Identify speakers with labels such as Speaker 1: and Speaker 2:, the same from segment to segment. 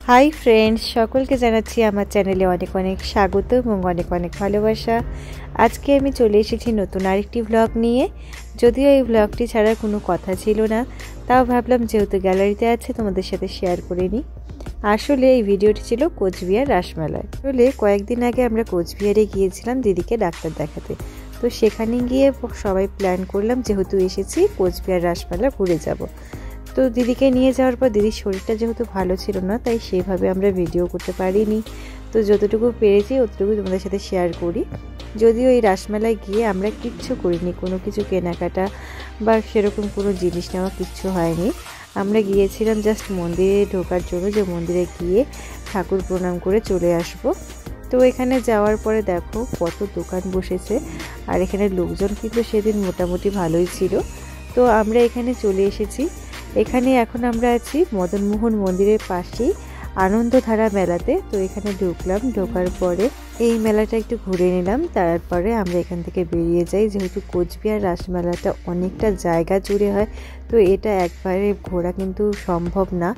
Speaker 1: Hi friends सकल के जानाচ্ছি আমার চ্যানেলে অনেক অনেক স্বাগত এবং অনেক অনেক ভালোবাসা। আজকে আমি চলে এসেছি নতুন আরেকটি ব্লগ নিয়ে। যদিও এই ব্লগটি ছাড়ার কোনো কথা ছিল না, তাও ভাবলাম যেহেতু গ্যালারিতে আছে তোমাদের সাথে শেয়ার করে নিই। আসলে এই ভিডিওটি ছিল কোচবিহার রাসমেলায়। আসলে কয়েকদিন আগে আমরা কোচবিহারে গিয়েছিলাম দিদিকে ডাক্তার দেখাতে। তো সেখানে গিয়ে সবাই প্ল্যান করলাম যেহেতু এসেছি কোচবিহার রাসমেলা ঘুরে যাব। তো দিদিকে নিয়ে যাওয়ার পর দিদির শরীরটা যেহেতু ভালো ছিল না, তাই সেভাবে আমরা ভিডিও করতে পারিনি। তো যতটুকু পেরেছি ততটুকু তোমাদের সাথে শেয়ার করি। যদিও এই রাসমেলায় গিয়ে আমরা কিচ্ছু করিনি, কোনো কিছু কেনাকাটা বা সেরকম কোনো জিনিস নেওয়া কিচ্ছু হয়নি। আমরা গিয়েছিলাম জাস্ট মন্দিরে ঢোকার জন্য, যে মন্দিরে গিয়ে ঠাকুর প্রণাম করে চলে আসব। তো এখানে যাওয়ার পরে দেখো কত দোকান বসেছে, আর এখানে লোকজন কিন্তু সেদিন মোটামুটি ভালোই ছিল। তো আমরা এখানে চলে এসেছি। এখানে এখন আমরা আছি মদনমোহন মন্দিরের পাশেই আনন্দধারা মেলাতে। তো এখানে ঢুকলাম, ঢোকার পরে এই মেলাটা একটু ঘুরে নিলাম, তারপরে আমরা এখান থেকে বেরিয়ে যাই। যেহেতু কোচবিহার রাসমেলাটা অনেকটা জায়গা জুড়ে হয়, তো এটা একবারে ঘোরা কিন্তু সম্ভব না,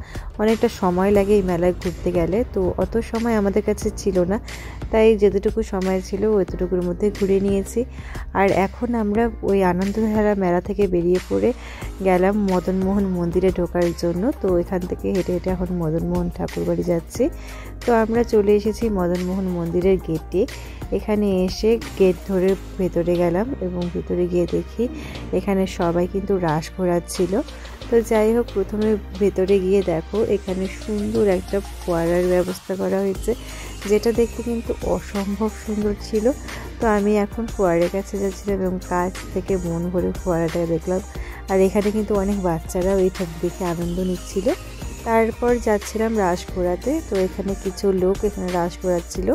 Speaker 1: অনেকটা সময় লাগে এই মেলায় ঘুরতে গেলে। তো অত সময় আমাদের কাছে ছিল না, তাই যতটুকু সময় ছিল অতটুকুর মধ্যে ঘুরে নিয়েছি। আর এখন আমরা ওই আনন্দধারা মেলা থেকে বেরিয়ে পড়ে গেলাম মদনমোহন মন্দিরে ঢোকার জন্য। তো এখান থেকে হেঁটে হেঁটে এখন মদনমোহন ঠাকুর বাড়ি যাচ্ছি। তো আমরা চলে এসেছি মদনমোহন মন্দিরের গেটে। এখানে এসে গেট ধরে ভেতরে গেলাম এবং ভেতরে গিয়ে দেখি এখানে সবাই কিন্তু রাস ঘোরাচ্ছিল। তো যাই হোক, প্রথমে ভেতরে গিয়ে দেখো এখানে সুন্দর একটা ফোয়ারার ব্যবস্থা করা হয়েছে, যেটা দেখতে কিন্তু অসম্ভব সুন্দর ছিল। তো আমি এখন ফোয়ারের কাছে যাচ্ছিলাম এবং কাছ থেকে মন ভরে ফোয়ারাটা দেখলাম। আর এখানে কিন্তু অনেক বাচ্চারাও এইটা দেখে আনন্দ নিচ্ছিল। তারপর যাচ্ছিলাম রাস ঘোরাতে। তো এখানে কিছু লোক এখানে রাস ঘোরাচ্ছিল,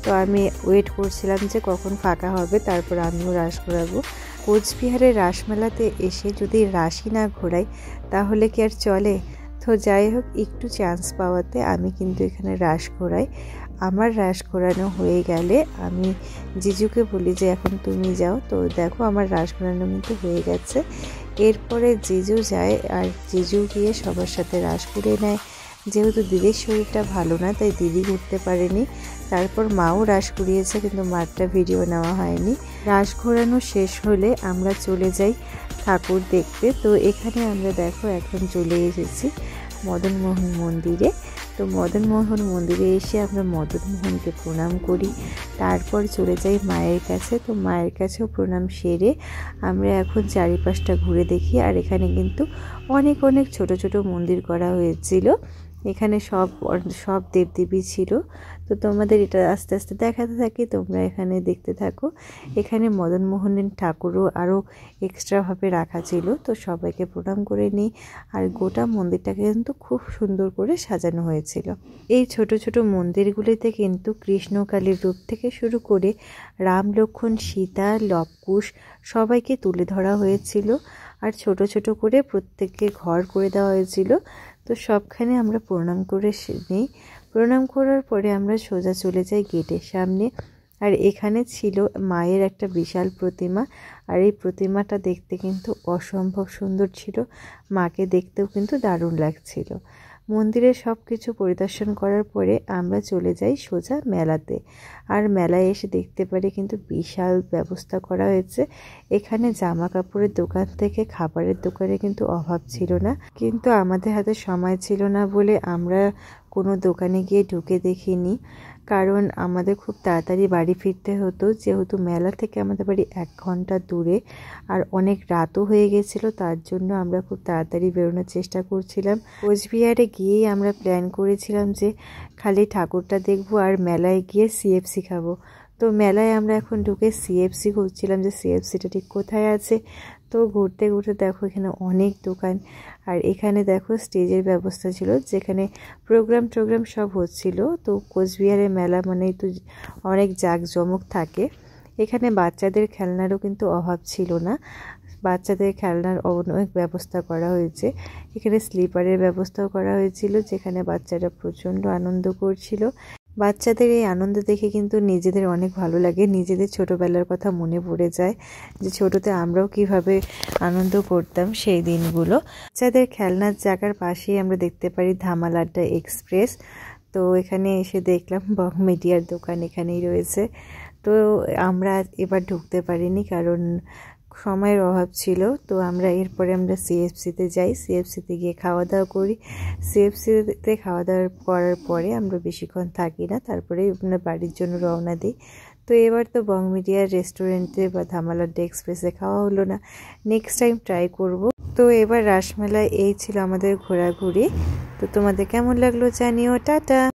Speaker 1: তো আমি ওয়েট করছিলাম যে কখন ফাঁকা হবে, তারপর আমিও রাস ঘোরাবো। কোচবিহারের রাসমেলাতে এসে যদি রাসই না ঘোরাই তাহলে কি আর চলে? তো যাই হোক, একটু চান্স পাওয়াতে আমি কিন্তু এখানে রাস ঘোরাই। আমার রাস ঘোরানো হয়ে গেলে আমি জিজুকে বলি যে এখন তুমি যাও। তো দেখো আমার রাস ঘোরানো কিন্তু হয়ে গেছে। এরপরে জিজু যায়, আর জিজু গিয়ে সবার সাথে রাস ঘুরে নেয়। যেহেতু দিদির শরীরটা ভালো না, তাই দিদি ঘুরতে পারেনি। তারপর মাও রাস ঘুরিয়েছে, কিন্তু মারটা ভিডিও নেওয়া হয়নি। রাস ঘোরানো শেষ হলে আমরা চলে যাই ঠাকুর দেখতে। তো এখানে আমরা দেখো এখন চলে এসেছি মদনমোহন মন্দিরে। তো মদনমোহন মন্দিরে এসে আমরা মদনমোহনকে প্রণাম করি, তারপর চলে যাই মায়ের কাছে। তো মায়ের কাছেও প্রণাম সেরে আমরা এখন চারিপাশটা ঘুরে দেখি। আর এখানে কিন্তু অনেক অনেক ছোট ছোট মন্দির করা হয়েছিল। এখানে সব দেবদেবী ছিল। তো তোমাদের এটা আস্তে আস্তে দেখাতে থাকি, তোমরা এখানে দেখতে থাকো। এখানে মদনমোহনের ঠাকুরও আরও এক্সট্রাভাবে রাখা ছিল। তো সবাইকে প্রণাম করে নিই। আর গোটা মন্দিরটাকে কিন্তু খুব সুন্দর করে সাজানো হয়েছিল। এই ছোট ছোট মন্দিরগুলিতে কিন্তু কৃষ্ণকালীর রূপ থেকে শুরু করে রাম, লক্ষ্মণ, সীতা, লবকুশ সবাইকে তুলে ধরা হয়েছিল। আর ছোট ছোট করে প্রত্যেককে ঘর করে দেওয়া হয়েছিল। তো সবখানে আমরা প্রণাম করে নিই। প্রণাম করার পরে আমরা সোজা চলে যাই গেটের সামনে। আর এখানে ছিল মায়ের একটা বিশাল প্রতিমা, আর এই প্রতিমাটা দেখতে কিন্তু অসম্ভব সুন্দর ছিল। মাকে দেখতেও কিন্তু দারুণ লাগছিল। মন্দিরের সব কিছু পরিদর্শন করার পরে আমরা চলে যাই সোজা মেলাতে। আর মেলায় এসে দেখতে পারি কিন্তু বিশাল ব্যবস্থা করা হয়েছে। এখানে জামা কাপড়ের দোকান থেকে খাবারের দোকানে কিন্তু অভাব ছিল না, কিন্তু আমাদের হাতে সময় ছিল না বলে আমরা কোনো দোকানে গিয়ে ঢুকে দেখিনি, কারণ আমাদের খুব তাড়াতাড়ি বাড়ি ফিরতে হতো। যেহেতু মেলা থেকে আমাদের বাড়ি 1 ঘন্টা দূরে, আর অনেক রাতও হয়ে গেছিলো, তার জন্য আমরা খুব তাড়াতাড়ি বেরোনোর চেষ্টা করছিলাম। কোচবিহারে গিয়েই আমরা প্ল্যান করেছিলাম যে খালি ঠাকুরটা দেখবো আর মেলায় গিয়ে সিএফসি খাবো। তো মেলায় আমরা এখন ঢুকে সিএফসি খুঁজছিলাম যে সিএফসিটা ঠিক কোথায় আছে। তো ঘুরতে ঘুরতে দেখো এখানে অনেক দোকান, আর এখানে দেখো স্টেজের ব্যবস্থা ছিল, যেখানে প্রোগ্রাম সব হচ্ছিল। তো কোচবিহারের মেলা মানেই তো অনেক জাঁকজমক থাকে। এখানে বাচ্চাদের খেলনারও কিন্তু অভাব ছিল না, বাচ্চাদের খেলনার অনেক ব্যবস্থা করা হয়েছে। এখানে স্লিপারের ব্যবস্থাও করা হয়েছিল, যেখানে বাচ্চারা প্রচণ্ড আনন্দ করছিল। বাচ্চাদের এই আনন্দ দেখে কিন্তু নিজেদের অনেক ভালো লাগে, নিজেদের ছোটোবেলার কথা মনে পড়ে যায় যে ছোটোতে আমরাও কিভাবে আনন্দ করতাম সেই দিনগুলো। বাচ্চাদের খেলনার জায়গার পাশেই আমরা দেখতে পারি ধামাল আড্ডা এক্সপ্রেস। তো এখানে এসে দেখলাম বং মিডিয়ার দোকান এখানেই রয়েছে। তো আমরা এবার ঢুকতে পারিনি কারণ সময়ের অভাব ছিল। তো এরপরে আমরা সিএফসিতে যাই, সিএফসিতে গিয়ে খাওয়া দাওয়া করি। সিএফসিতে খাওয়া দাওয়া করার পরে আমরা বেশিক্ষণ থাকি না, তারপরে আমরা বাড়ির জন্য রওনা দিই। তো এবার তো বং মিডিয়ার রেস্টুরেন্টে বা ধামালাড্ডা এক্সপ্রেসে খাওয়া হলো না, নেক্সট টাইম ট্রাই করব। তো এবার রাসমেলায় এই ছিল আমাদের ঘোরাঘুরি। তো তোমাদের কেমন লাগলো জানিও। টাটা।